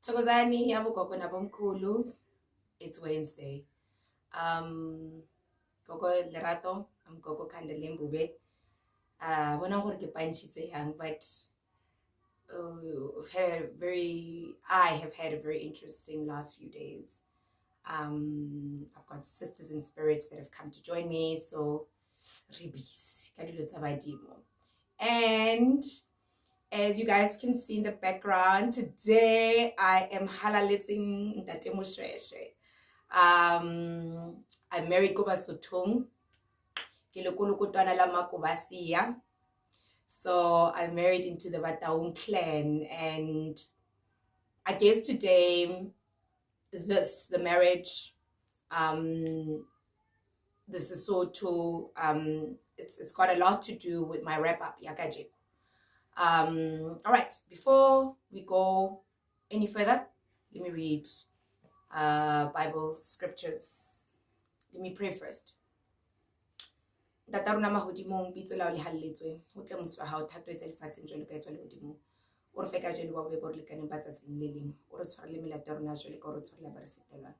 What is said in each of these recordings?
Thokozani abogogo nabomkhulu. It's Wednesday. Gogo Lerato, I'm Gogo Kandelembube. Bona gore ke panchitse yang, but I have had a very interesting last few days. I've got sisters in spirits that have come to join me, so ribis kadilo tsa badimo. And as you guys can see in the background, today I am halaleting Ntate Moshweshwe. I'm married ko Basothong. Ke lekolokotwana la Makobasiya. So I'm married into the Bataung clan, and I guess today the marriage, this is so to it's got a lot to do with my wrap up yakajeko. All right, before we go any further, let me read Bible scriptures. Let me pray first. Tataruna mahodimong bitso la o le halletswe ho tle moswa ha o thatwetse lefatsheng jwalo ka etswa le hodimo o re feka jeno wa bebo re lekane ba tsatsing le leng o re tshware le melato ya rona jwale ka o re tshwarela ba re setelwang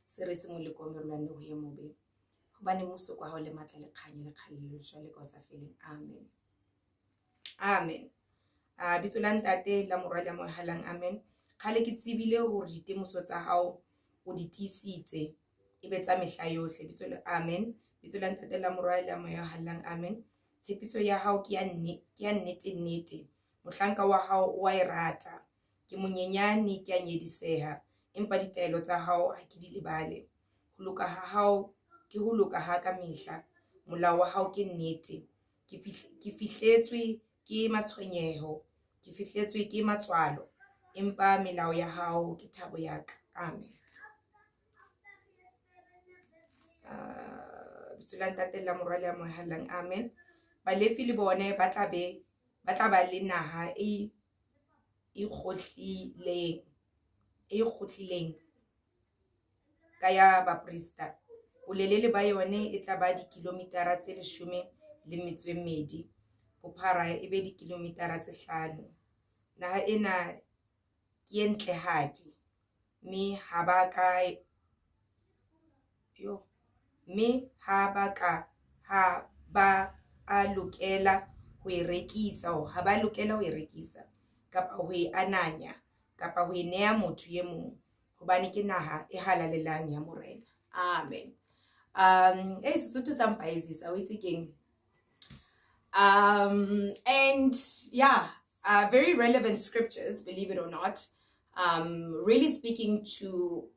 se re se mo le komerolwane ho ye mobe hobane mmuso kwa ha o le matla le kganye le kgallelo jwale ka o sa feleng. Amen. Amen. Bitso la ntate la morwale mo halang. Amen. Khale ke tsebile hore ditemoso tsa hao o di tisitse e be tsa mehla yohle. Bitso le amen. Bitso la ntate la morwale mo halang. Amen. Tshepiso ya hao ke ya nnete. Mohlanka wa hao o a e rata. Ke monyenyane ke a nyediseha empa ditaelo tsa hao ha ke di lebale. Ho loka ha hao ke ho loka ha ka mehla. Molao wa hao ke nnete. Ke fihletswe ke matshwenyeho, ke fihletswe ke matswalo empa melao ya hao ke thabo ya ka. Amen. Bitso la ntate la morwale mo halang. Amen. Balefi le bone ba tla ba le naha e kgohlileng ka ya baprista. Bolelele ba yone e tla ba dikilometara tse 12 bophara e be dikilometara tse 5. Naha ena ke entlehadi mme ha ba a lokela ho e rekisa kapa ho e ananya kapa ho e neha motho ye mong hobane ke naha e halalelang ya morena. Amen. Sesotho sa mpaizisa o itse keng. And yeah, very relevant scriptures, believe it or not, really speaking to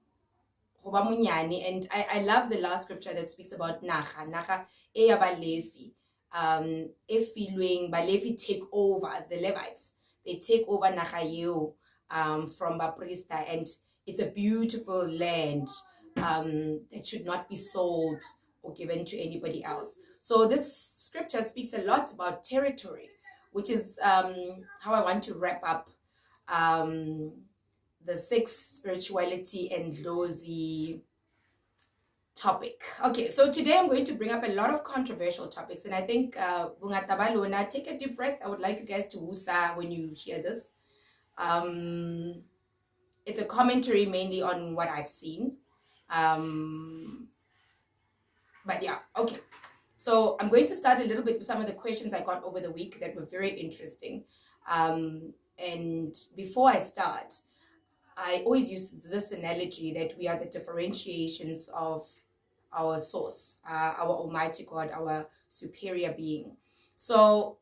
Hoba Munyani. And I love the last scripture that speaks about Nacha e ya Balefi, Balefi take over the Levites. They take over Nacha eo from Baprista, and it's a beautiful land that should not be sold or given to anybody else. So this scripture speaks a lot about territory, which is how I want to wrap up the 6 spirituality and Dlozi topic. Okay, so today I'm going to bring up a lot of controversial topics, and I think take a deep breath. I would like you guys to wusa when you hear this. It's a commentary mainly on what I've seen. But yeah, okay. So I'm going to start a little bit with some of the questions I got over the week that were very interesting. And before I start, I always use this analogy that we are the differentiations of our source, our Almighty God, our superior being. So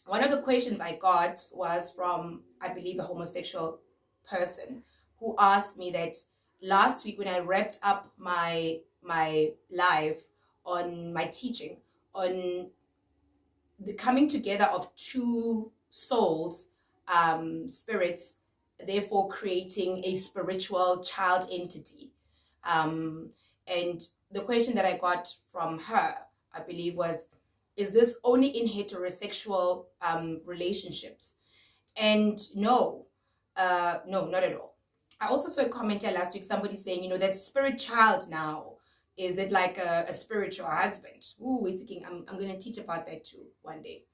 one of the questions I got was from, I believe, a homosexual person who asked me that last week when I wrapped up my live on my teaching on the coming together of 2 souls, spirits, therefore creating a spiritual child entity. And the question that I got from her, I believe, was, is this only in heterosexual relationships? And no, not at all. I also saw a comment here last week, somebody saying, that spirit child now, is it like a spiritual husband? Ooh, it's king. I'm going to teach about that too one day.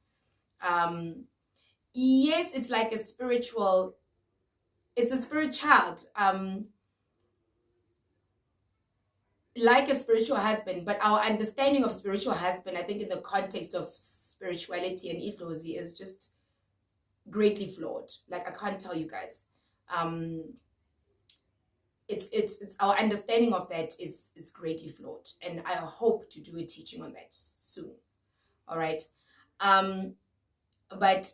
Yes, it's like a spiritual it's a spirit child, like a spiritual husband, but our understanding of spiritual husband, I think in the context of spirituality and Dlozi, is just greatly flawed. Like, I can't tell you guys. It's our understanding of that is greatly flawed, and I hope to do a teaching on that soon. All right. But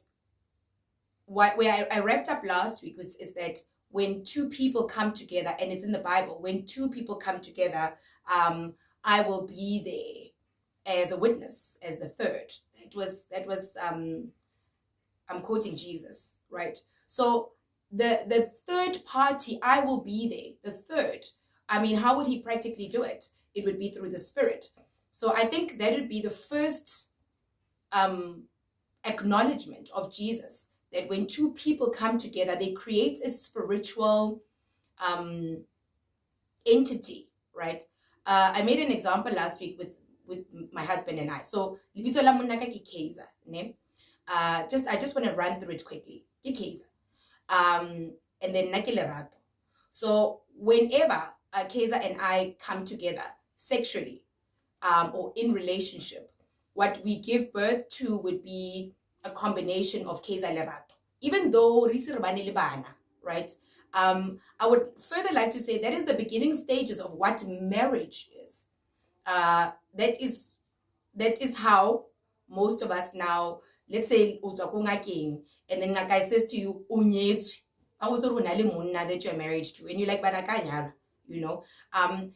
where I wrapped up last week is that when two people come together, and it's in the Bible, when two people come together, I will be there as a witness, as the third. That was I'm quoting Jesus, right? So the third party, I will be there. The third, I mean, how would he practically do it? It would be through the Spirit. So I think that would be the first acknowledgement of Jesus, that when two people come together, they create a spiritual entity, right? I made an example last week with my husband and I. So I just want to run through it quickly. And then nakilerato. So whenever Keza and I come together sexually or in relationship, what we give birth to would be a combination of Keza lerato. Even though right? I would further like to say that is the beginning stages of what marriage is. That is how most of us now, let's say, and then like I says to you, that you're married to, and you're like, you know,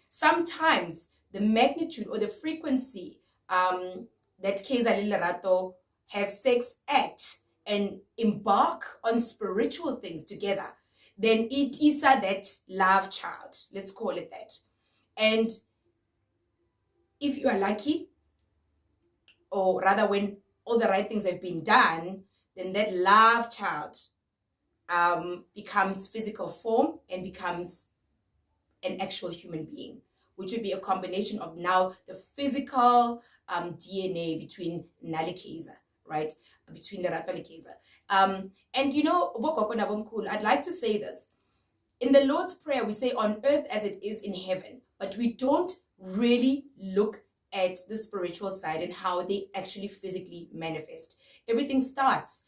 sometimes the magnitude or the frequency that Keza Lilarato have sex at and embark on spiritual things together, then it is that love child, let's call it that. And if you are lucky, or rather when all the right things have been done, then that love child becomes physical form and becomes an actual human being, which would be a combination of now the physical DNA between Nalikeza, right? Between the Rato. And you know, I'd like to say this. In the Lord's Prayer, we say on earth as it is in heaven, but we don't really look at the spiritual side and how they actually physically manifest. Everything starts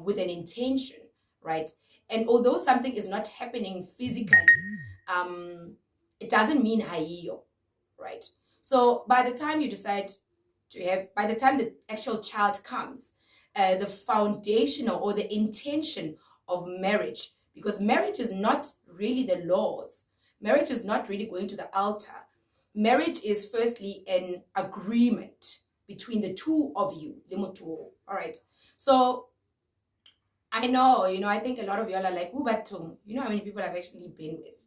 with an intention, right? And although something is not happening physically, it doesn't mean haiyo, right? So by the time you decide to have, by the time the actual child comes, the foundational or the intention of marriage, because marriage is not really the laws. Marriage is not really going to the altar. Marriage is firstly an agreement between the two of you. All right. So I know, I think a lot of y'all are like, you know how many people I've actually been with.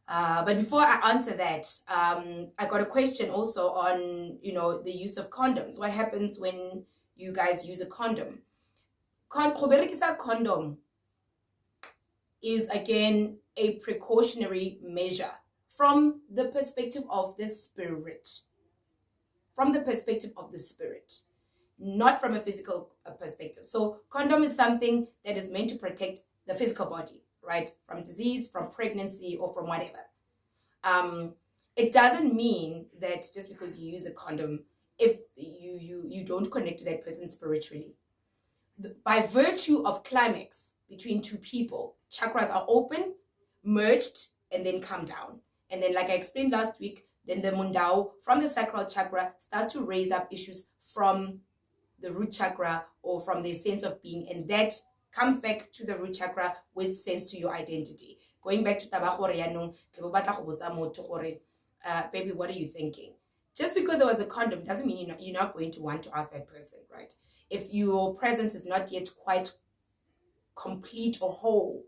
But before I answer that, I got a question also on, the use of condoms. What happens when you guys use a condom? Condom is, again, a precautionary measure from the perspective of the spirit. From the perspective of the spirit, not from a physical perspective. So condom is something that is meant to protect the physical body, right? From disease, from pregnancy, or from whatever. It doesn't mean that just because you use a condom, if you don't connect to that person spiritually. By virtue of climax between two people, chakras are open, merged, and then come down. And then, like I explained last week, then the mundao from the sacral chakra starts to raise up issues from the root chakra or from the sense of being. And that comes back to the root chakra with sense to your identity. Going back to tabakore, baby, what are you thinking? Just because there was a condom doesn't mean you're not going to want to ask that person, right? If your presence is not yet quite complete or whole,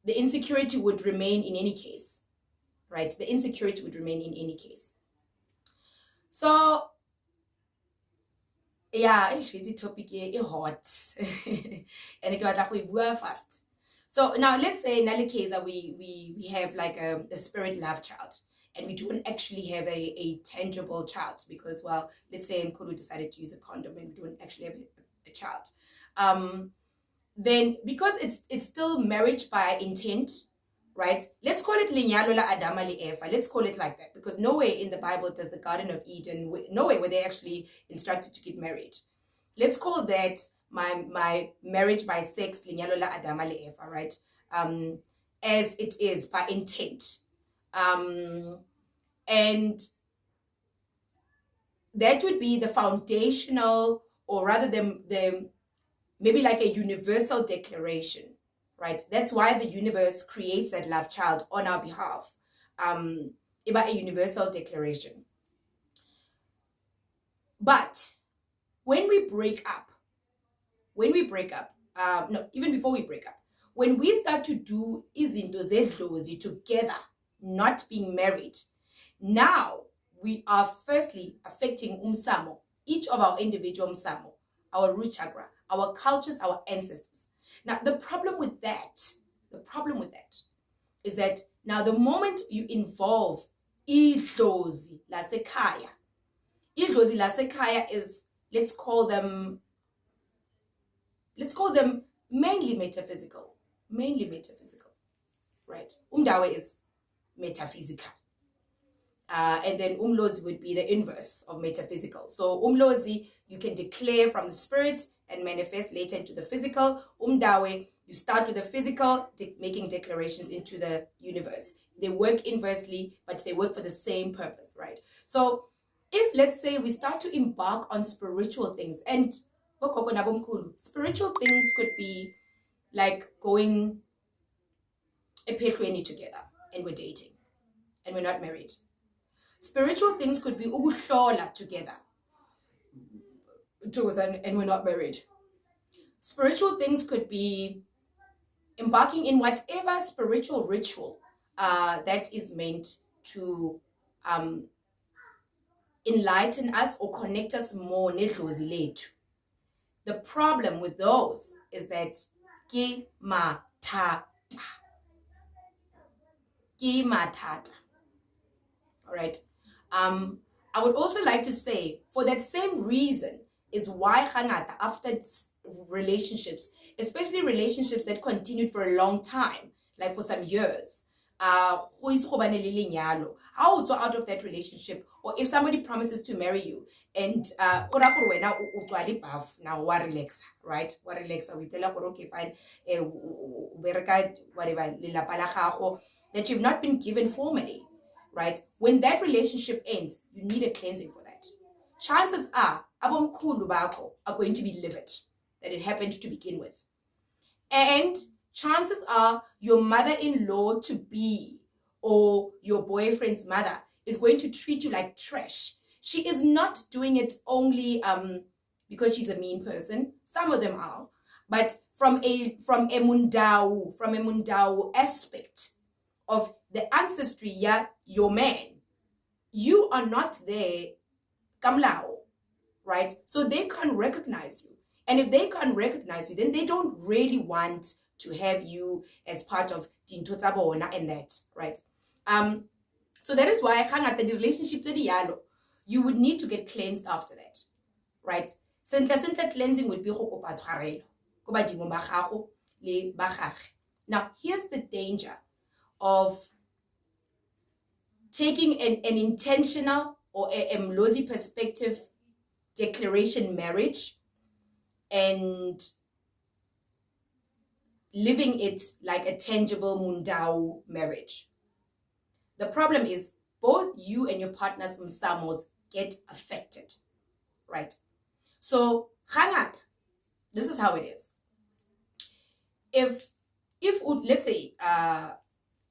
the insecurity would remain in any case, right? The insecurity would remain in any case. So, yeah, it's busy topic, it's hot. And it got like we were fast. So now let's say in Nalikeza we have like a spirit love child, and we don't actually have a tangible child because, well, let's say Nkulu decided to use a condom and we don't actually have a child. then because it's still marriage by intent, right? Let's call it linyalo la Adama li Eva. Let's call it like that, because nowhere in the Bible does the Garden of Eden, nowhere were they actually instructed to get married. Let's call that my marriage by sex, linyalo la Adama li Eva, right? As it is by intent. And that would be the foundational, or rather the maybe like a universal declaration, right? That's why the universe creates that love child on our behalf. About a universal declaration. But when we break up, no, even before we break up, when we start to do izinto zedlozi together, not being married, now we are firstly affecting umsamo, each of our individual umsamo, our root chakra, our cultures, our ancestors. Now, the problem with that is that now the moment you involve idlozi lasekhaya is, let's call them mainly metaphysical, right? Umdawe is metaphysical. And then umlozi would be the inverse of metaphysical. So umlozi, you can declare from the spirit and manifest later into the physical. Umdawe, you start with the physical, making declarations into the universe. They work inversely, but they work for the same purpose, right? So if, let's say, we start to embark on spiritual things, and spiritual things could be like going ephehlweni together and we're dating and we're not married. Spiritual things could be ukuhlola together and we're not married. Spiritual things could be embarking in whatever spiritual ritual that is meant to enlighten us or connect us more nedlozi lethu. The problem with those is that ki matata. All right. I would also like to say, for that same reason is why hangata after relationships, especially relationships that continued for a long time, like for some years, how out of that relationship, or if somebody promises to marry you and now relax, right? Relax, we play okay, fine, whatever, that you've not been given formally, right? When that relationship ends, you need a cleansing for that. Chances are abomkhulu bakho are going to be livid that it happened to begin with, and chances are your mother-in-law to be or your boyfriend's mother is going to treat you like trash. She is not doing it only because she's a mean person. Some of them are, but from a mundau aspect of the ancestry, yeah, your man, you are not there, kamlao, right? So they can't recognize you. And if they can't recognize you, then they don't really want to have you as part of Tintotabona and that, right? So that is why the relationship to the yalo, you would need to get cleansed after that, right? Simple cleansing would be now, here's the danger of taking an intentional or a Mlozi perspective declaration marriage and living it like a tangible mundau marriage. The problem is both you and your partner's msamos get affected, right? So, hangak, this is how it is. If let's say,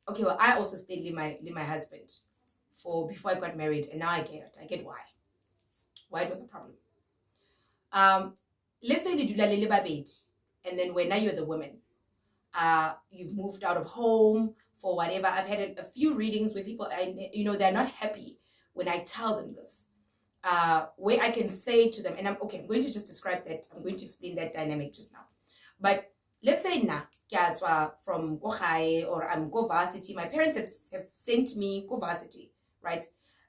okay, well, I also stayed with my husband before I got married, and now I get why it was a problem. Let's say and then when now you're the woman, you've moved out of home for whatever. I've had a few readings where people, they're not happy when I tell them this, where I can say to them, and I'm going to just describe that. I'm going to explain that dynamic just now. But let's say from Gohai or I'm go varsity. My parents have sent me go varsity, right?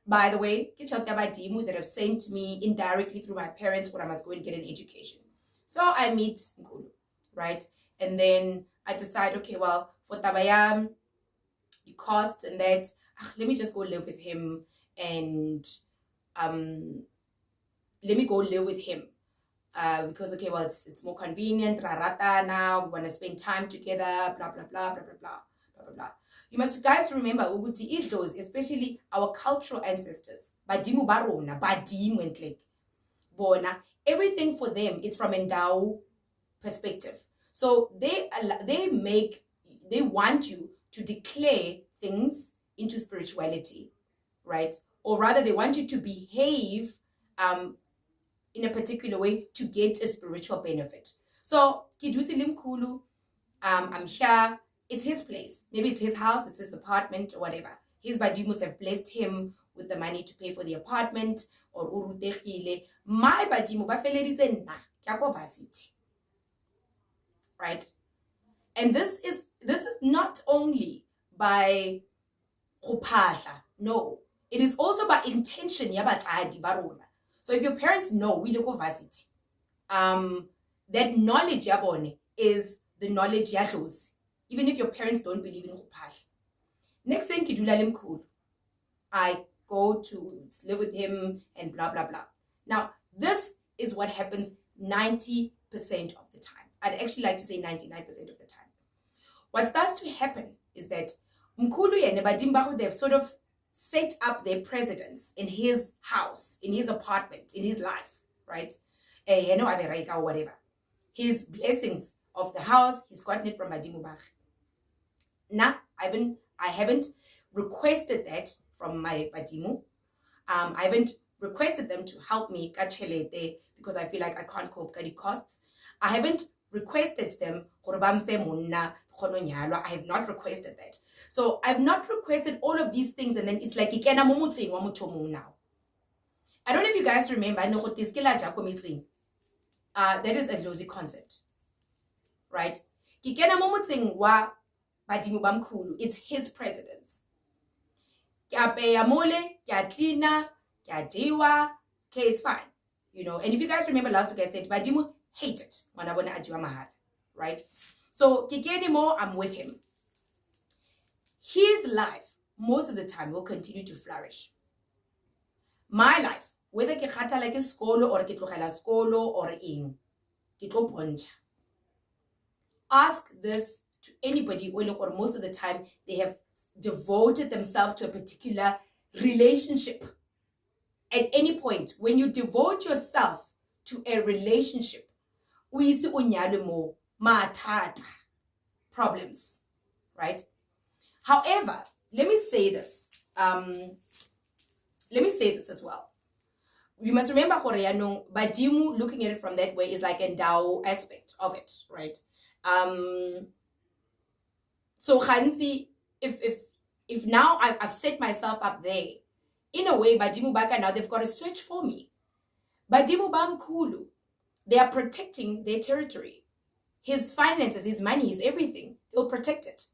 By the way, that have sent me indirectly through my parents when I must go and get an education. So I meet Nkulu, right? And then I decide, okay, well, for Tabayam, the costs and that, let me just go live with him, and let me go live with him. Because, okay, well, it's more convenient, rarata now, we want to spend time together, blah, blah, blah, blah, blah, blah, blah, blah, blah. You must guys remember, ukuthi idlozi, especially our cultural ancestors, badimu barona, badimu entlek, bona, everything for them, it's from endau perspective. So they want you to declare things into spirituality, right? Or rather, they want you to behave in a particular way to get a spiritual benefit. So kiduti limkulu, I'm sure it's his place. Maybe it's his house, it's his apartment, or whatever. His badimus have blessed him with the money to pay for the apartment, or urutegile. My badimu bafeleditse na kyako varsity. Right? And this is not only by kupahla. No. It is also by intention yabatsadi barona. So if your parents know we look varsity, that knowledge yabone is the knowledge yadlozi. Even if your parents don't believe in kupahla. Next thing kidula limkhulu, I go to live with him and blah blah blah. Now this is what happens 90% of the time. I'd actually like to say 99% of the time. What starts to happen is that mkhulu yene badimbaho, they've sort of set up their precedence in his house, in his apartment, in his life, right? Or whatever. His blessings of the house, he's gotten it from Badimu Bach. Nah, I haven't requested that from my Badimu. I haven't requested them to help me because I feel like I can't cope with the costs. I haven't requested them. I have not requested that. So I've not requested all of these things, and then it's like now. I don't know if you guys remember, that is a Dlozi concept, right? It's his presidents. Okay, it's fine. You know, and if you guys remember last week I said Badimu hated when I want to ajiwa mahal, right? So Kikenimo, I'm with him. His life, most of the time, will continue to flourish. My life, whether ke khata like a skolo or ke tlogela skolo or eng, ke tlo pontsha. Ask this to anybody, or most of the time they have devoted themselves to a particular relationship. At any point, when you devote yourself to a relationship, problems, right? However, let me say this as well. You must remember Koreano, Badimu, looking at it from that way, is like a Dao aspect of it, right? So Khansi, if now I've set myself up there, in a way, Badimu Baka now they've got to search for me. Badimu Bam Kulu, they are protecting their territory. His finances, his money, his everything. They'll protect it.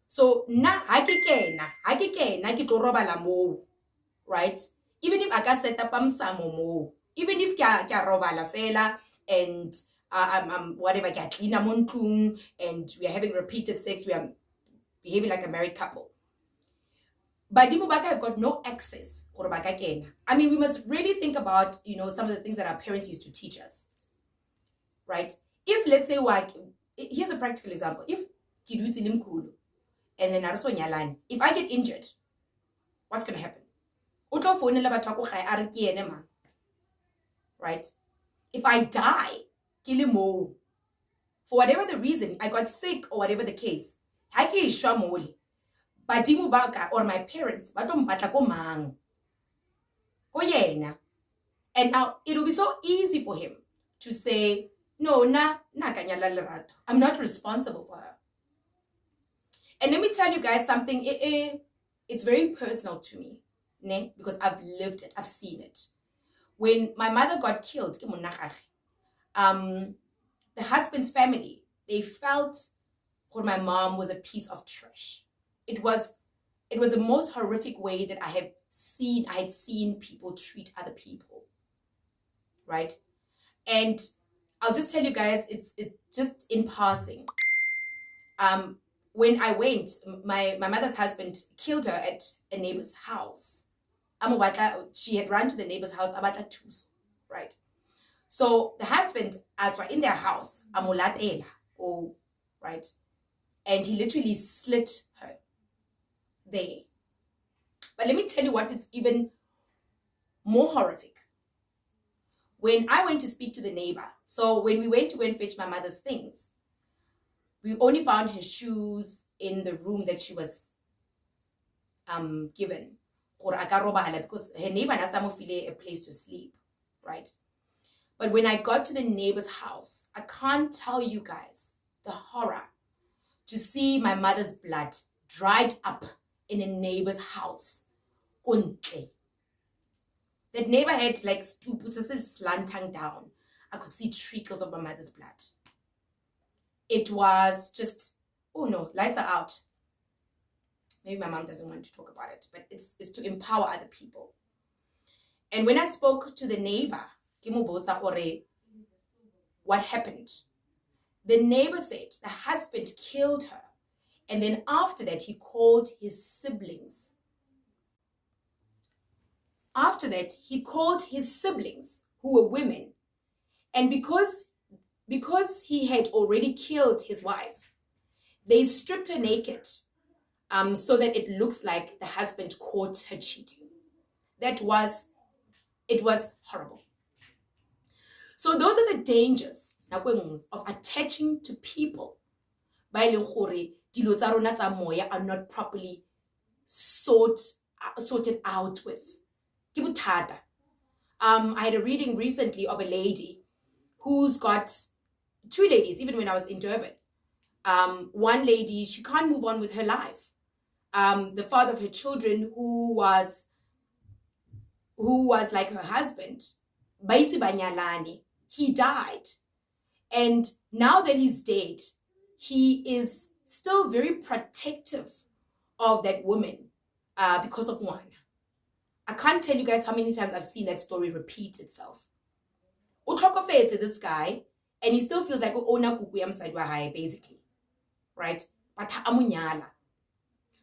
So na hakikena kitoroba la mo, right? Even if I can set up mo, even if kya roba la fela and whatever kya clean montung and we are having repeated sex, we are behaving like a married couple. Badimu Baka have got no access. I mean, we must really think about, you know, some of the things that our parents used to teach us, right? If, let's say, here's a practical example. If kiduti limkulu and then araso nyalan, if I get injured, what's going to happen? Right? If I die, kilimo, for whatever the reason, I got sick or whatever the case, haki ishwa Badimu Baka or my parents, batompatla ko mang. Ko yena. And now it will be so easy for him to say, no, I'm not responsible for her. And let me tell you guys something. It's very personal to me, ne? Because I've lived it, I've seen it. When my mother got killed, the husband's family, they felt my mom was a piece of trash. It was the most horrific way that I had seen people treat other people, right? And I'll just tell you guys, it's just in passing. When I went, my mother's husband killed her at a neighbor's house. She had run to the neighbor's house about a tuso, right? So the husband, in their house, oh, right? And he literally slit her there. But let me tell you what is even more horrific. When I went to speak to the neighbor, so when we went to go and fetch my mother's things, we only found her shoes in the room that she was given. Because her neighbor has a place to sleep, right? But when I got to the neighbor's house, I can't tell you guys the horror to see my mother's blood dried up in a neighbor's house. That neighbor had like slanting down. I could see trickles of my mother's blood. It was just, oh no, lights are out. Maybe my mom doesn't want to talk about it, but it's to empower other people. And when I spoke to the neighbor, what happened? The neighbor said the husband killed her. And then after that, he called his siblings. After that, he called his siblings, who were women. And because he had already killed his wife, they stripped her naked so that it looks like the husband caught her cheating. It was horrible. So those are the dangers of attaching to people by dilo tsa rona tsa moya are not properly sorted out with. I had a reading recently of a lady who's got two ladies, even when I was in Durban. One lady, she can't move on with her life. The father of her children, who was like her husband, Baisi Banyalani, he died. And now that he's dead, he is still very protective of that woman because of one. I can't tell you guys how many times I've seen that story repeat itself. To this guy, and he still feels like basically, right? But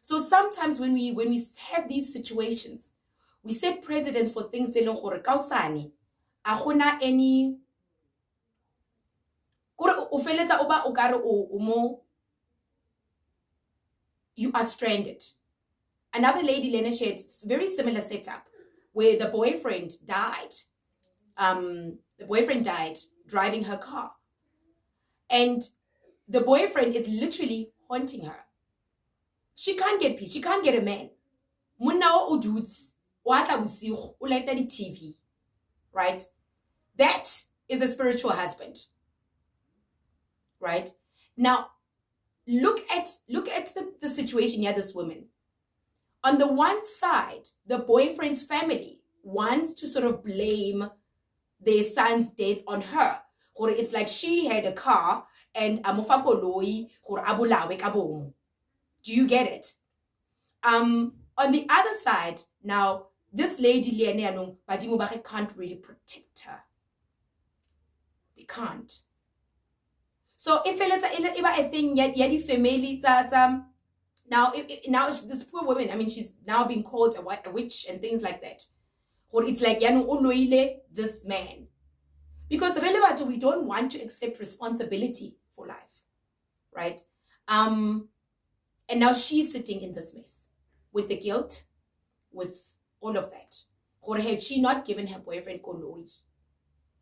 so sometimes when we have these situations, we set precedents for things they know any you are stranded. Another lady, Lena, shared very similar setup where the boyfriend died. The boyfriend died driving her car. And the boyfriend is literally haunting her. She can't get peace. She can't get a man. TV. Right? That is a spiritual husband. Right? Now, look at the situation here, this woman. On the one side, the boyfriend's family wants to sort of blame their son's death on her. Or it's like she had a car and do you get it? On the other side, now this lady can't really protect her. They can't. So if a thing yet family now this poor woman, I mean, she's now being called a witch and things like that. Or it's like this man. Because really, we don't want to accept responsibility for life. Right? And now she's sitting in this mess with the guilt, with all of that. Or had she not given her boyfriend koloi,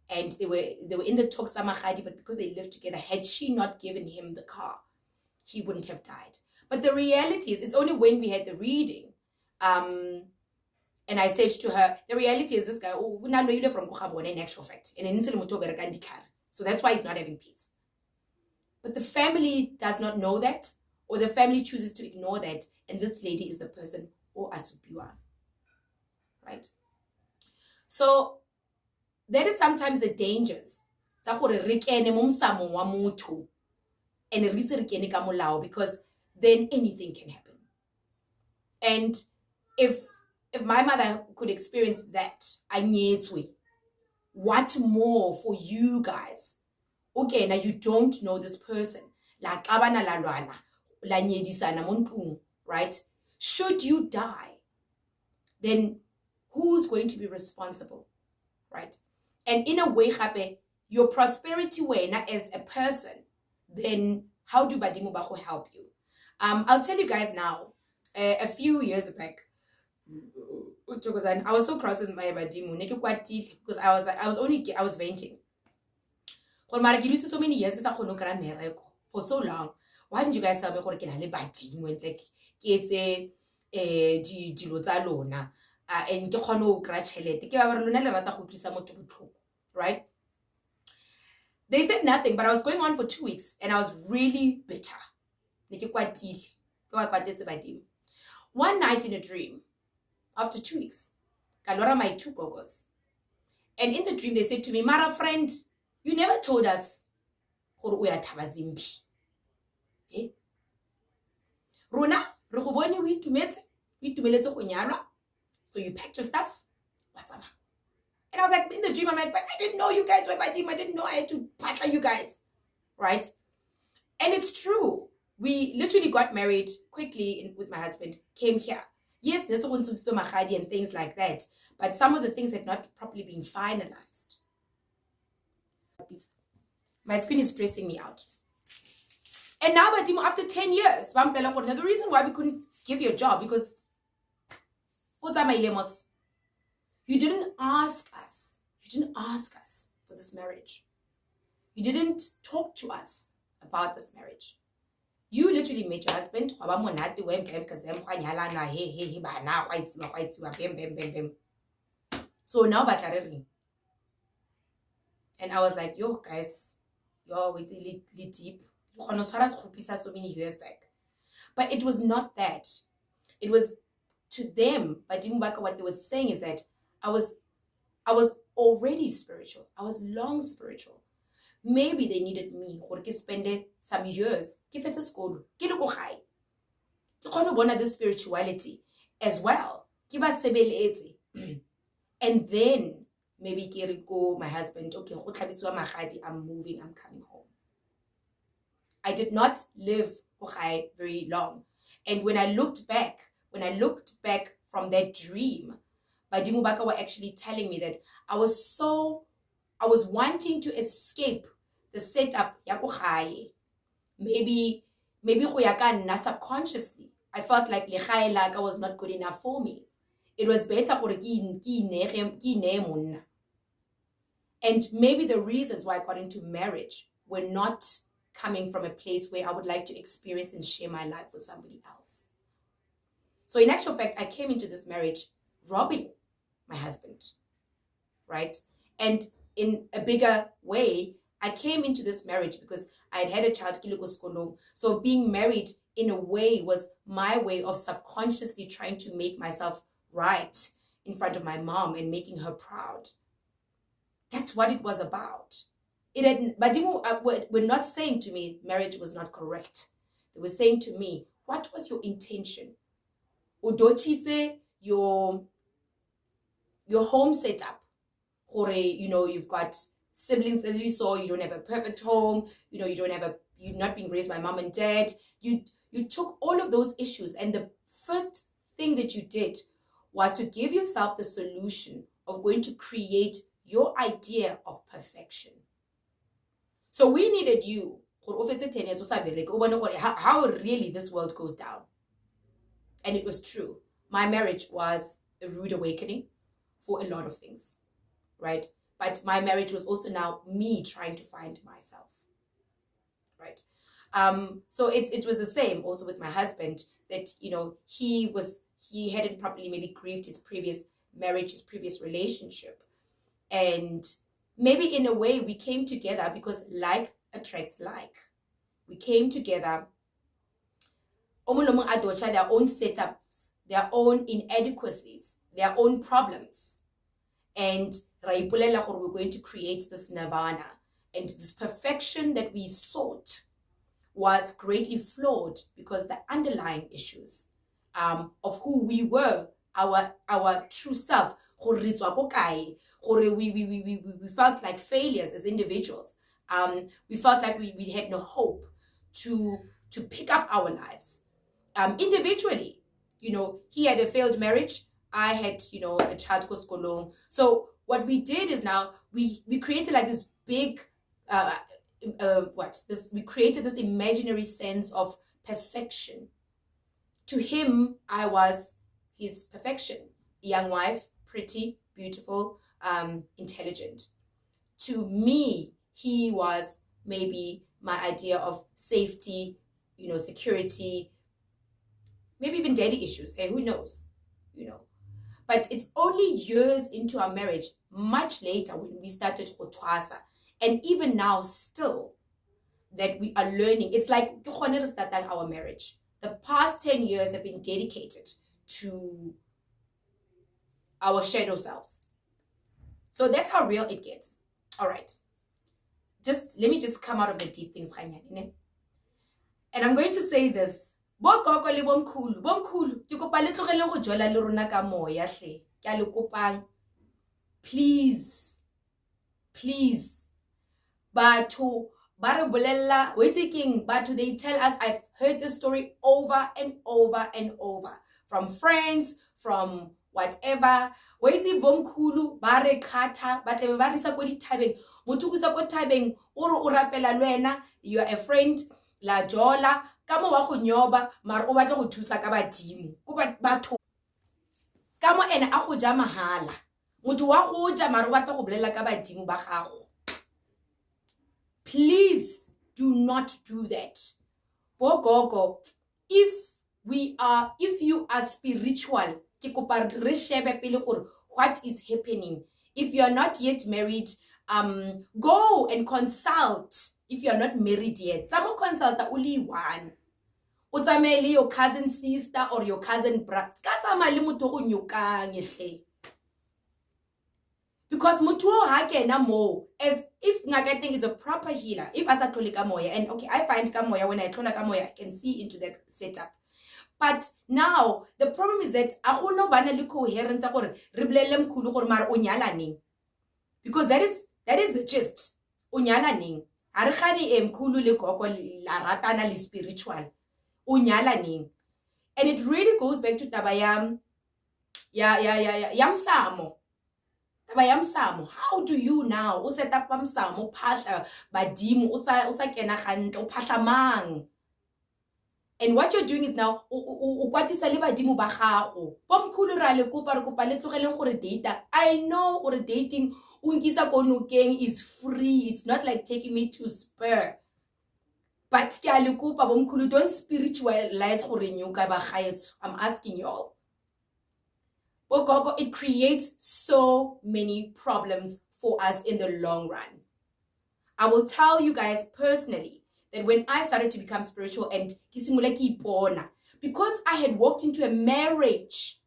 and they were in the talks, but because they lived together, had she not given him the car, he wouldn't have died. But the reality is, it's only when we had the reading, and I said to her, the reality is this guy, from in actual fact, so that's why he's not having peace. But the family does not know that, or the family chooses to ignore that, and this lady is the person, or Asupiwa. Right? So that is sometimes the dangers. Because then anything can happen. And if my mother could experience that, what more for you guys Okay, now you don't know this person. La kabana la lwana, la nyedisana mo ntlung, right? Should you die, then who's going to be responsible, right? And in a way, hape, your prosperity wena as a person, then how do badimo ba go help you? I'll tell you guys now. A few years back, I was so cross with my badimo because I was venting. So many years for so long. Why didn't you guys tell me gore ke na le badimo and like ke etse dilo tsa lona and ke khone o kra chelete ke ba re lona le rata go tlisa motho botlhoko, right? They said nothing, but I was going on for 2 weeks and I was really bitter. One night in a dream, after 2 weeks, Kalora my 2 gogos. And in the dream, they said to me, Mara friend, you never told us we are tabazimbi. Eh? Rona, Rukuboni, we to so you packed your stuff. What's up? And I was like, in the dream, I'm like, but I didn't know you guys were my team. I didn't know I had to partner you guys. Right? And it's true. We literally got married quickly with my husband, came here. Yes, there's one to Mahadi and things like that. But some of the things had not properly been finalized. My screen is stressing me out. And now, after 10 years, the reason why we couldn't give you a job, because you didn't ask us. You didn't ask us for this marriage. You didn't talk to us about this marriage. You literally met your husband. So now, and I was like, yo, guys, it's really deep. So many years back. But it was not that. It was to them, but what they were saying is that I was already spiritual. I was long spiritual. Maybe they needed me to spend some years. Give it a school. Get this spirituality as well. And then maybe Kiriko, my husband, okay, I'm moving, I'm coming home. I did not live very long. And when I looked back from that dream, Badimu Baka were actually telling me that I was wanting to escape the setup yakuhaye. Maybe subconsciously. I felt like Laka was not good enough for me. It was better for and maybe the reasons why I got into marriage were not coming from a place where I would like to experience and share my life with somebody else. So in actual fact, I came into this marriage robbing my husband, right? And in a bigger way, I came into this marriage because I had had a child, Kiliko Skolong. So being married in a way was my way of subconsciously trying to make myself right in front of my mom and making her proud. That's what it was about. But were not saying to me marriage was not correct. They were saying to me, what was your intention? Udochite your home setup. You've got siblings, as you saw, you don't have a perfect home, you're not being raised by mom and dad. You took all of those issues, and the first thing that you did was to give yourself the solution of going to create your idea of perfection. So we needed you how really this world goes down. And it was true. My marriage was a rude awakening for a lot of things, right? But my marriage was also now me trying to find myself, right? So it was the same also with my husband, that, he hadn't properly maybe grieved his previous marriage, his previous relationship. And maybe in a way we came together because like attracts like. We came together, their own setups, their own inadequacies, their own problems. And we're going to create this nirvana. And this perfection that we sought was greatly flawed because the underlying issues of who we were, our true self, we felt like failures as individuals. We felt like we had no hope to pick up our lives individually. You know, he had a failed marriage. I had, you know, a child called Skolong. So what we did is now we created like this big we created this imaginary sense of perfection. To him, I was his perfection. Young wife, pretty, beautiful, intelligent. To me, he was maybe my idea of safety, you know, security, maybe even daddy issues. Hey, who knows? You know. But it's only years into our marriage, much later when we started Hotwasa, and even now still, that we are learning. It's like our marriage. The past 10 years have been dedicated to our shadow selves. So that's how real it gets. All right. Let me just come out of the deep things. And I'm going to say this. Please. Batho ba re bolella waiting batho, they tell us, I've heard this story over and over and over from friends, from whatever. Waiti bomkhulu ba re khatha ba tle ba risa ko dithabeng, motho go sa ko thabeng o re o rapela lwena, you are a friend la jola ka mo wa go nyoba mara o batla go thusa ka badimo ko batho ka mo ene a go ja mahala, motho wa go ja mara o batla go bolela ka badimo ba gago. Please do not do that. Bogogo, if you are spiritual, what is happening? If you are not yet married, go and consult. If you are not married yet, some consult only one. Utamele your cousin sister or your cousin brother. Because mutuo hake na mo, as if ngakating is a proper healer. If asa tole ka moya, and okay, I find ka moya when I tola ka moya, I can see into that setup. But now the problem is that agono bana le coherence gore re blele mkhulu gore mara o nyala ning. Because that is the gist. O nyala ning. Ha re gane mkhulu le gogo la ratana le spiritual. O nyala ning. And it really goes back to tabayam yamsamo. How do you now set up msamo phahla badimo usa kena gantle phahla mang? And what you're doing is now o kwatisa le badimo ba gago. Bomkhulu ra le kopa re kopa le tlogeleng gore data. I know gore dating unkisa konokeng is free. It's not like taking me to Spur. But ke a le kopa bomkhulu, don't spiritualize gore nyoka ba gaetso. I'm asking y'all. It creates so many problems for us in the long run. I will tell you guys personally that when I started to become spiritual and because I had walked into a marriage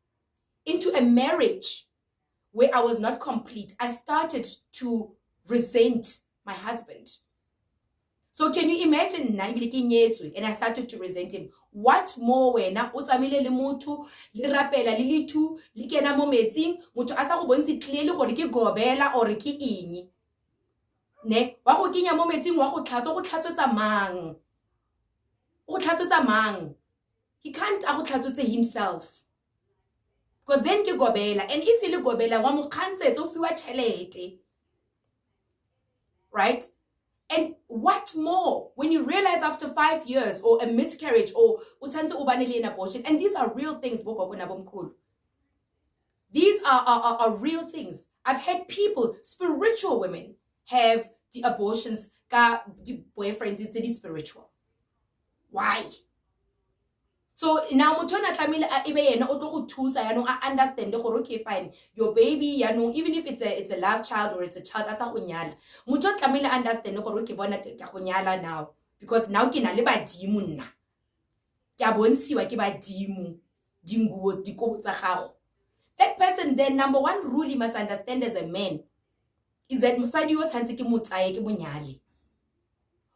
where I was not complete, I started to resent my husband. So can you imagine, and I started to resent him. What more when na utsamile le motho le rapela le litu le kena mo metsing motho a sa go bontshe clearly gore ke gobela or ke eng ne wa go kenya mo metsing wa go tlhatswetsa mang. He can't a go tlhatswetse himself, because then ke gobela, and if le gobela wa mo khantsetse o fiwa tšhelete, right? And what more when you realize after 5 years or a miscarriage or an abortion, and these are real things. These are real things. I've had people, spiritual women, have the abortions, the boyfriend, it's spiritual. Why? So now mutona tlamile ibe yena o tlo go thusa ya no I understand gore okay fine, your baby ya no, even if it's a love child or it's a child asa go nyala, mutho tlamile understand gore okay bona ke go nyala now, because now ke na le badimo nna ke a bontshiwa ke badimo dingubo dikobo tsa gago. That person, then number one rule he must understand as a man is that mosadi yo tshantse ke motsaye ke bonyale,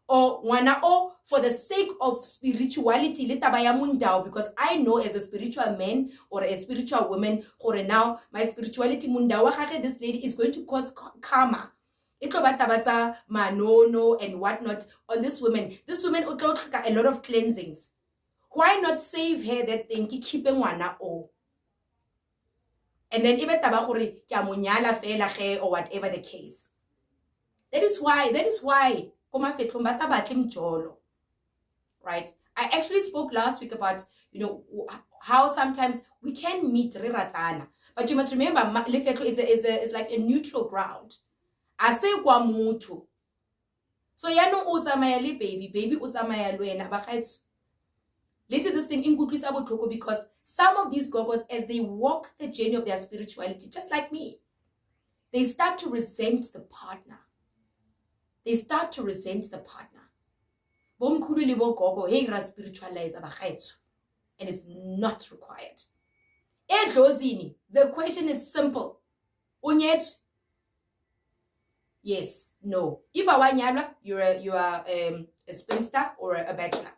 or wana o for the sake of spirituality, because I know as a spiritual man or a spiritual woman, now my spirituality mundao, this lady is going to cause karma. It tlo ba taba tsa manono and whatnot on this woman. This woman o tlo tlhoka a lot of cleansings. Why not save her that thing? Ki khipe ngwana o. And then even taba gore ke a monyala fela ge or whatever the case. That is why koma fetlong ba sa batle mjolo. Right? I actually spoke last week about, you know, how sometimes we can meet re ratana, but you must remember lefetlo is like a neutral ground. Ase kwa motho. So ya no o tsamaya le baby o tsamaya le wena ba gaetso. Let's say this thing in good botlhoko, because some of these gogos, as they walk the journey of their spirituality, just like me, they start to resent the partner. They start to resent the partner. Bomkhulu le bo gogo hey ra spiritualize ba gaetso, and it's not required. Dlozini, the question is simple. Unyet? Yes, no. If awanyalwa, you are a spinster or a bachelor,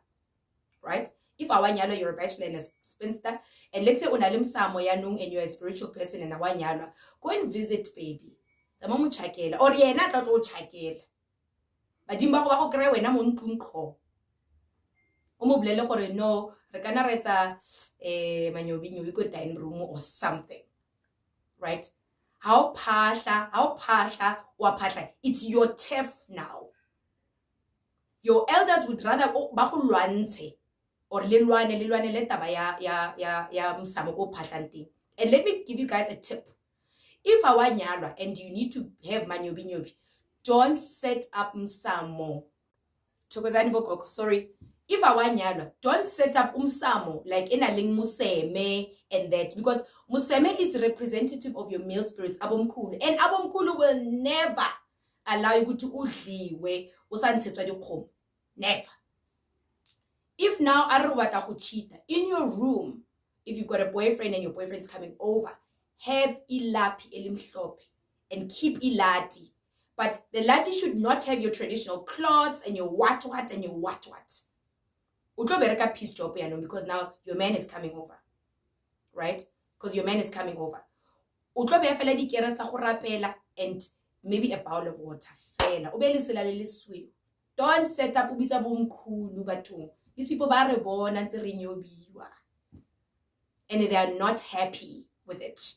right? If awanyalwa, you're a bachelor and a spinster, and let's say unalim samo yanung and you're a spiritual person and awanyalwa, go and visit baby. Tamamu chakela or yena tla tlo chakela. Badimba go ba go kry wena mo ntlong kho. O mo bolele gore no, re kana retsa manyobi we go dining room or something. Right? How pasha, wa pasha. It's your turf now. Your elders would rather ba go lwantshe or le lwane le taba ya msamo go phatlanteng. And let me give you guys a tip. If awanyalwa and you need to have manyobi, don't set up msamo. Thokozani bokoko, sorry. If awanyalwa, don't set up umsamo like enaling museme and that, because museme is representative of your male spirits, abomkhulu, and abomkhulu will never allow you to udliwe usantshetswa dikgomo. Never. If now arubata go cheat in your room, if you've got a boyfriend and your boyfriend's coming over, have ilapi elimhlope and keep ilati. But the lati should not have your traditional clothes and your what and your what. Utlo bereka peace job because now your man is coming over. Right? Because your man is coming over. Utlo be fela dikere tsa go rapela and maybe a bowl of water. Fela. O be le sela le le sweu. Don't set up ubitsa bomkhulu bathong. These people ba re bona ntse re nyobiwa. And they are not happy with it.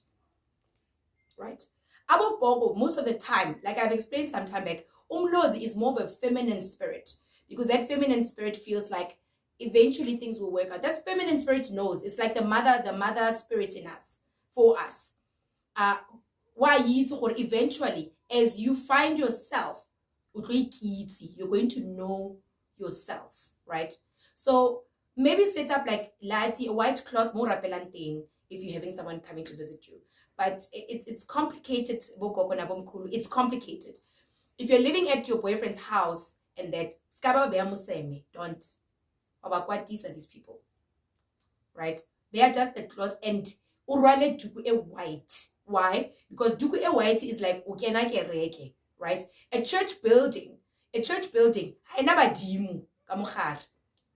Right? Abo gogo, most of the time, like I've explained some time back, Dlozi is more of a feminine spirit, because that feminine spirit feels like eventually things will work out. That feminine spirit knows. It's like the mother spirit in us, for us. Why eventually, as you find yourself, you're going to know yourself, right? So maybe set up like lati, a white cloth, more rapelanting if you're having someone coming to visit you. But it's complicated. It's complicated. If you're living at your boyfriend's house and that, don't. These are these people, right? They are just the cloth and urale duku e white. Why? Because duku e white is like ukena kereke, right? A church building. Do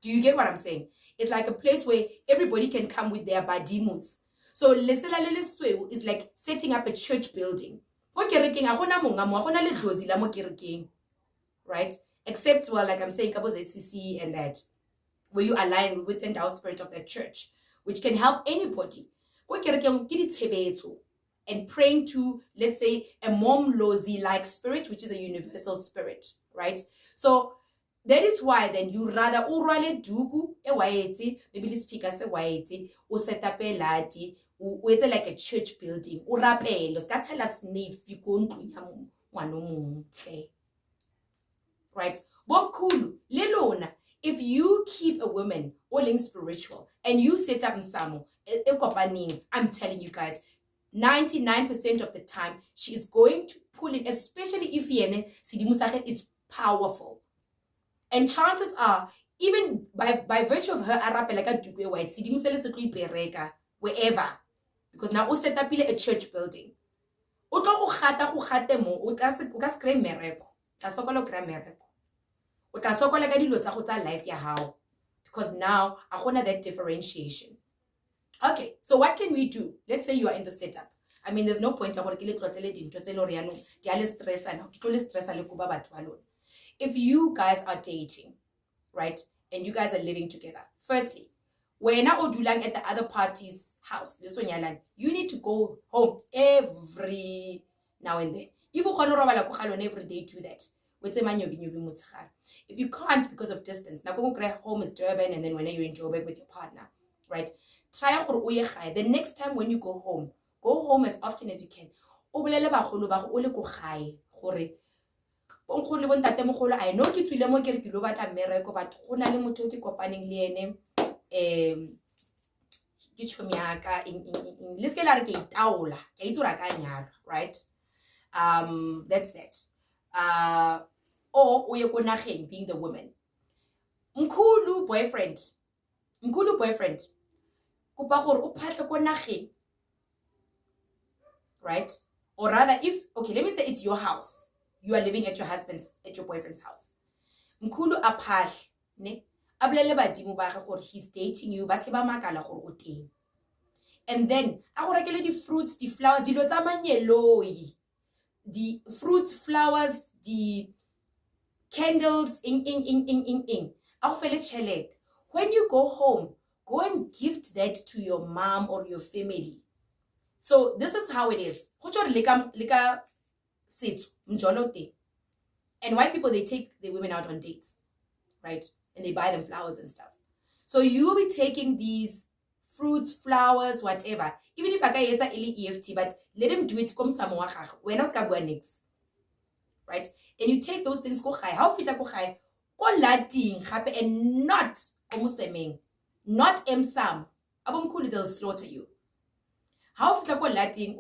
you get what I'm saying? It's like a place where everybody can come with their badimus. So lesela le lesweu is like setting up a church building. Right? Except, well, like I'm saying, Kabos HCC and that, where you align with the endowed spirit of that church, which can help anybody. And praying to, let's say, a Dlozi-like spirit, which is a universal spirit, right? So that is why then you rather urale dugu e waeti, maybe the speaker se waeti, o set up a lati, it's like a church building. Right? If you keep a woman all spiritual and you set up msamo, I'm telling you guys, 99% of the time she is going to pull in, especially if sidimusake is powerful. And chances are, even by virtue of her arape like a duke white, sidimusele wherever. Because now we set up a church building. Because now I want that differentiation. Okay, so what can we do? Let's say you are in the setup. I mean, there's no point if you guys are dating, right, and you guys are living together, firstly, when I odulang at the other party's house, you need to go home every now and then. If you can't every day, do that. If you can't because of distance, now home is Durban, and then when you're in Joburg with your partner, right? Try the next time when you go home as often as you can. I know ke tswile mo ke re ke lo batla mmereko but go na le motho ke kopaneng le ene ke chomi yaka le se la re ke itaola ke itse ra ka nyalo, right? That's that. Or uye ko nageng, being the woman, mkhulu boyfriend kupa gore o phatle ko nageng, right? Or rather, if okay, let me say it's your house, you are living at your boyfriend's house. Mkhulu aphahle ne ablele badimo ba ga gore he's dating you, ba se ba makala gore o teng, and then a go rekele di fruits, di flowers, dilo tsa manyeloi, the fruits, flowers, the candles, a go fele tšhelete. When you go home, go and gift that to your mom or your family. So this is how it is. And white people, they take the women out on dates, right? And they buy them flowers and stuff. So you will be taking these fruits, flowers, whatever. Even if I get a EFT, but let them do it come somewhere. When else can go next, right? And you take those things go high. How fit go high? Go lating happy and not komusemeng, not emsam. Abum cool, they'll slaughter you. How fit go lating?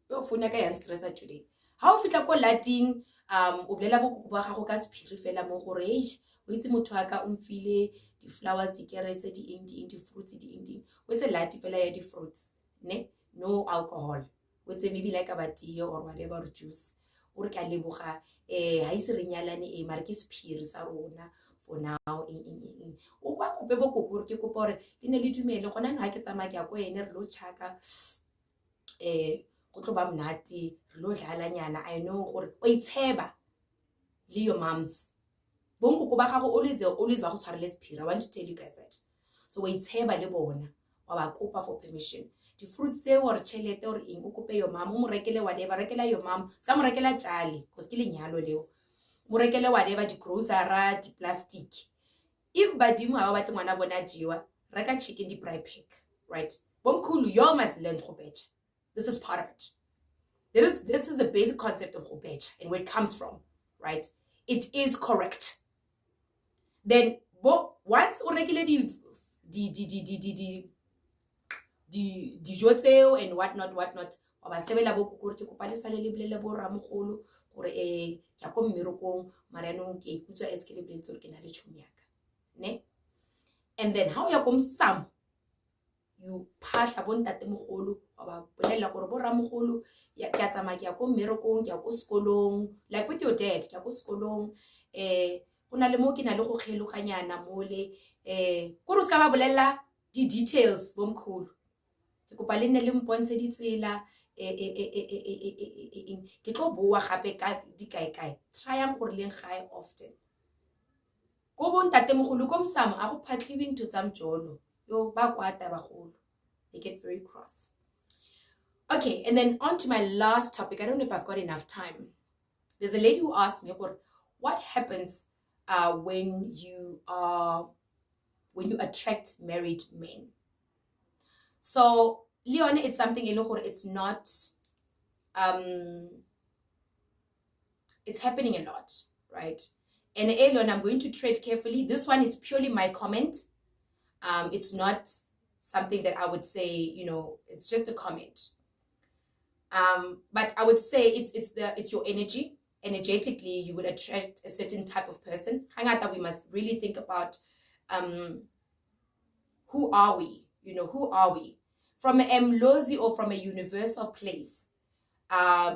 Your phone ka yan stressa today. How fit go lating? Oblela bo kuba ga ka spirit fela mo gore eish o itse motho aka umfile di flowers, di keretse, di indi, di fruits, di indi. What's a light fela ya di fruits, ne? No alcohol. What's maybe like a tea or whatever, or juice. Or ka leboga ha ise re nyalane mara ke spirit sa rona for now o ba kope bo kokoro ke kopa re ine le dumele gona nna ke tsamaya ke ya go ene re lo tshaka go tlo ba mnati re lo dlala nyana. I know gore o itsheba le your moms bongo go ba ga go always ba go tshwarele spirit. I want to tell you guys that. So o itsheba le bona wa ba kopa for permission. The fruits tse or chelete or ing o kope your mom mo rekele whatever, rekela your mom ska mo rekela tjali cause ke lenyalo leo, mo rekele whatever, di grocery, di plastic. If badimo ha ba batla ngwana bona jiwa reka chicken di fry pack, right? Bomkhulu, you must learn gobecha. This is part of it. This is the basic concept of gobecha and where it comes from, right? It is correct. Then once o rekele di dijo and whatnot, wa ba sebela bo kokoro ke kopa le sale le blele bo ramogolo gore ke go mmerokong mara no ke ikutsa eske le blele tsore ke na le tšhomi yaka, ne? And then how ya go msam you phahla bo ntate mogolo wa ba bolela gore bo ramogolo ya ke tsamaya ke ya go mmerokong, ke ya go sekolong, like with your dad, ke ya go sekolong go na le mo ke na le go kgeloganyana mole go re ska ba bolela di details bomkhulu. Ke kopa le nne le mpontshe ditsela ke tlo bua gape ka di kae tryang gore leng gae often go bo ntate mogolo ko msamo a go phatlhiwing to tsamjolo yo ba kwata bagolo. They get very cross. Okay, and then on to my last topic. I don't know if I've got enough time. There's a lady who asked me what happens when you attract married men. So Leon, it's something it's not it's happening a lot, right? And Leon, I'm going to tread carefully. This one is purely my comment. It's not something that I would say, it's just a comment. But I would say it's your energy. Energetically, you would attract a certain type of person. Hangata, we must really think about who are we? Who are we? From a Dlozi or from a universal place.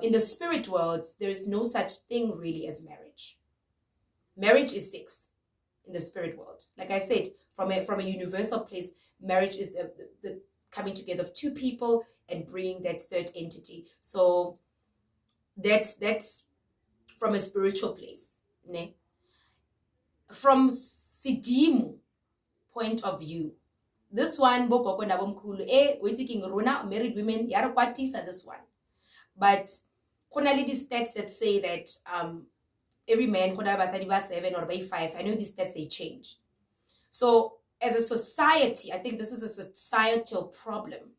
In the spirit world, there is no such thing really as marriage. Marriage is sex in the spirit world. Like I said, from a universal place, marriage is the coming together of two people and bringing that third entity. So that's from a spiritual place, ne? From Sidimu point of view, this one bokoko na bomkhulu we thinking rona married women ya re kwatisa this one. But khona le stats that say that every man khona basadi ba 7 or by 5. I know these stats, they change. So as a society, I think this is a societal problem,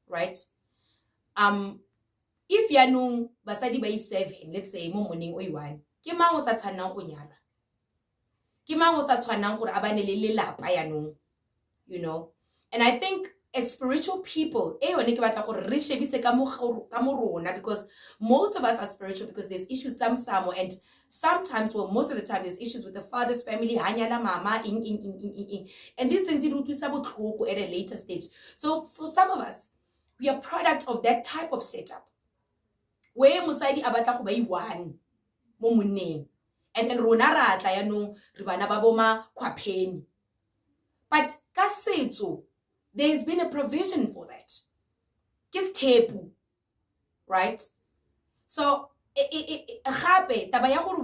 right? If yanong basadi ba 7, let's say mo morning o 1, ke mang o sa tshwanang go nyala, ke mang o sa tshwanang gore a bane le lelapa yanong, you know. And I think as spiritual people, because most of us are spiritual because there's issues somewhere, and sometimes, well, most of the time, there's issues with the father's family, mama, and these things at a later stage. So for some of us, we are product of that type of setup, where musadi abata go ba iwan mo moneng, and then rona ra tla ya no re bana ba boma khwapeni. But ka setso, there's been a provision for that. Ke tepu, right? So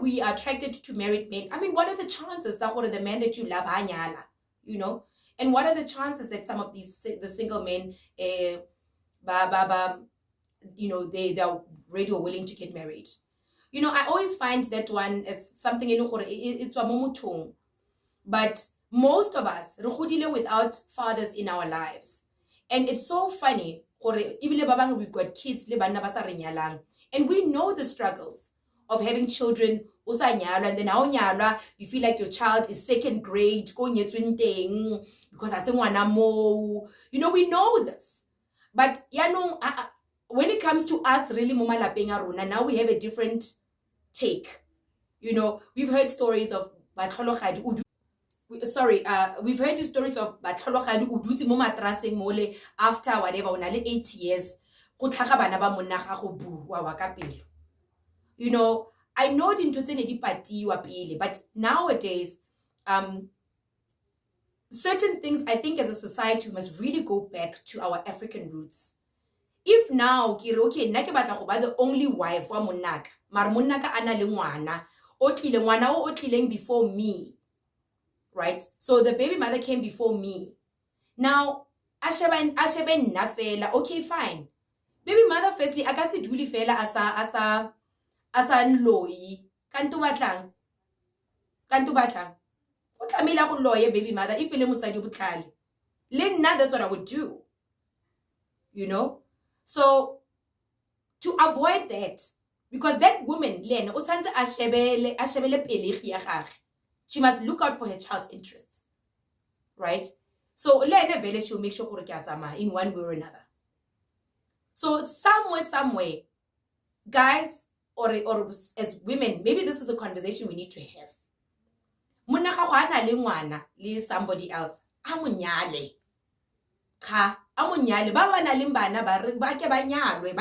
we are attracted to married men. I mean, what are the chances that the man that you love, you know? And what are the chances that some of the single men, you know, they're ready or willing to get married? You know, I always find that one as something, it's a momotong. But most of us, without fathers in our lives. And it's so funny, we've got kids, and we know the struggles of having children, and then you feel like your child is second grade, because I say more. You know, we know this. But when it comes to us, really, now we have a different take. You know, we've heard stories of we've heard the stories of batlhologadi o dutse mo matraseng mole after whatever o na le 8 years go tlhaga bana ba monna ga go bua wa ka pelo. You know, I know dintho tsene di patiwa pele, but nowadays certain things, I think as a society we must really go back to our African roots. If now okay nna ke batla go ba the only wife wa monnaka, mar monnaka ana le ngwana o tlileng before me, right? So the baby mother came before me. Now, asheben nafela, okay, fine. Baby mother firstly, I got to duli fela asa nloi. Kantu batlang. O tlamela go loye baby mother if ele mosadi botlhale. Le nna, that's what I would do. You know? So to avoid that, because that woman, Len, o tshwantse a shebele pelegi ya gage. She must look out for her child's interests, right? So she'll make sure in one way or another. So somewhere, guys, or as women, maybe this is a conversation we need to have. Monna ga go ana le ngwana le somebody else, amonyale ba ba na le bana ba ke ba nyalwe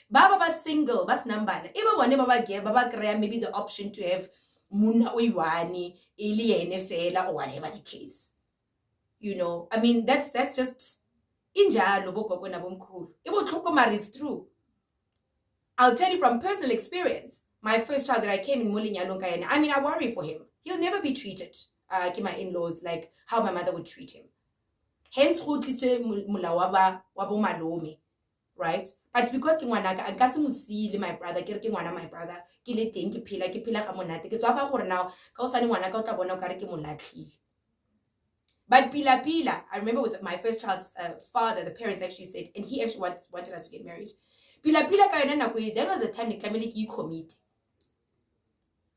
ba single ba snambana e ba bone ba kry maybe the option to have muna o iwane ili ene fela or whatever the case. You know, I mean, that's just injalo bogogo na bomkhulu. E botlhoko mara it's true. I'll tell you from personal experience, my first child that I came in molinyalo ka yena, I mean, I worry for him. He'll never be treated to my in-laws like how my mother would treat him. Hence go tlise molawa wa bo malome, right? But because ke ngwanaka nka se musile my brother, ke re ke ngwana my brother, ke le teng ke phela ga monate ke tswa fa gore now ka o sane ngwana ka o tla bona o ka re ke molatlhile. But pila, I remember with my first child's father, the parents actually said, and he actually wanted us to get married. Pila ka yona nako e, there was a time ne tlamele ke commit.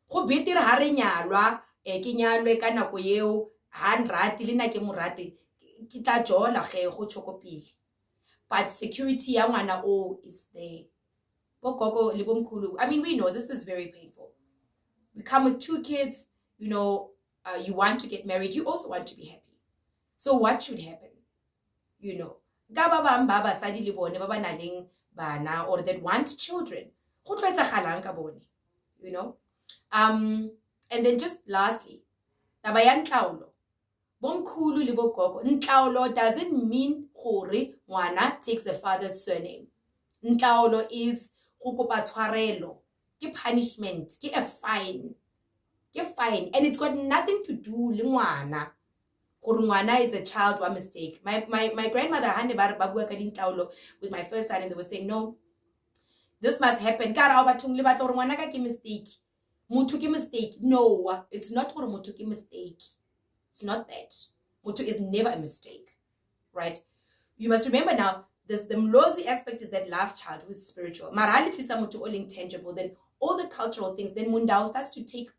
Go betere ha re nyalwa ke nyalwe ka nako eo ha nrati le na ke morate ke tla jola ge go chokopile. But security ya ngwana o is there. Bogogo le bomkhulu, I mean, we know this is very painful. We come with 2 kids, you know, you want to get married, you also want to be happy. So what should happen? You know, ga ba bang ba basadi le bone ba ba na leng bana or that want children, go tlwaetsagalang ka bone, you know. And then just lastly, taba ya ntlaulo, bomkhulu le bogogo, ntlaulo doesn't mean gore ngwana takes the father's surname. Ntaolo is go kopa tshwarelo, ke punishment, ke a fine. Ke fine, and it's got nothing to do le ngwana. Gore ngwana is a child by mistake. My grandmother hane ba bua ka dintaolo with my first son, and they were saying no, this must happen. Ka ra bathong le batla gore ngwana ka ke mistake. Motho ke mistake. No, it's not gore motho ke mistake. It's not that. Motho is never a mistake, right? You must remember now, the Dlozi aspect is that love child who is spiritual. Marali tlisa motho all intangible. Then all the cultural things, then mundao starts to take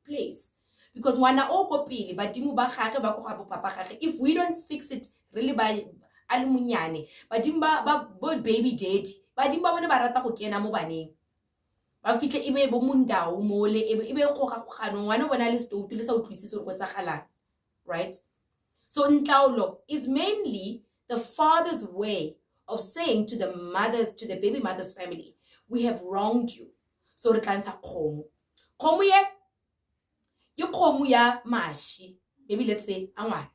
place. Because wana o ko pele badimo ba gage ba go ga bo papa gage, if we don't fix it really by alumunyane, badimo ba baby daddy, badimo ba bone ba rata go kena mo baneng, ba fitle ebe bo mundao mole ebe go ga gano ngwana bona le stoutu le sa utlwisise go tsagalang, right? So ntaolo is mainly the father's way of saying to the mothers, to the baby mother's family, we have wronged you. So re tlanta khomo. Khomo ye you khomu ya mashi, maybe let's say angwana.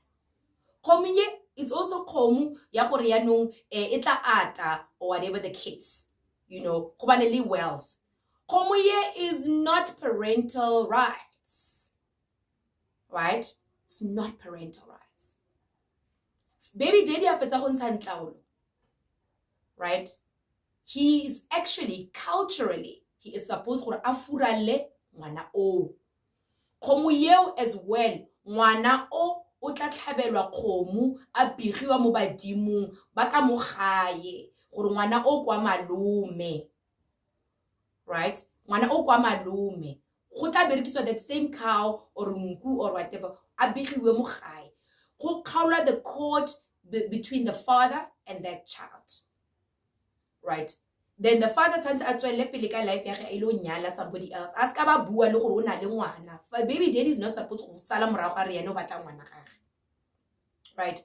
Khomu ye, it's also khomu ya gore ya nong etla ata or whatever the case, you know, kubaneli wealth. Khomu ye is not parental rights, right? It's not parental rights. Baby daddy apeta go ntsha ntaolo, right? He is actually culturally, he is supposed gore afurale ngwana o. Khomu yeo as well, ngwana o tla tlhabelwa khomu a bigiwa mo badimong ba ka mo gae gore ngwana o kwa malume, right? Ngwana o kwa malume go tla berekiswa that same cow or nku or whatever a bigiwe mo gae go kgaola the cord between the father and that child, right? Then the father turns a tswelle pele ka life ya ge a ile o nyala somebody else, a ska ba bua le gore o na le ngwana. Baby daddy is not supposed to sala morago ga re yena o batla ngwana gage, right?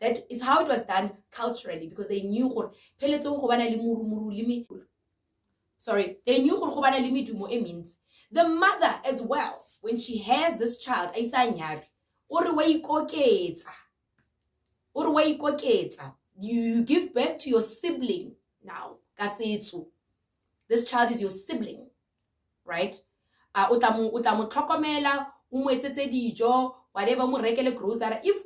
That is how it was done culturally, because they knew gore pheletsong go bana le murumuru le me, sorry, they knew gore go bana le medumo. It means the mother as well, when she has this child a isa nyari, ore wa ikoketsa, you give birth to your sibling now. This child is your sibling, right? O tla mo tlhokomela, o mo etsetse dijo, whatever, mo rekele grocery. If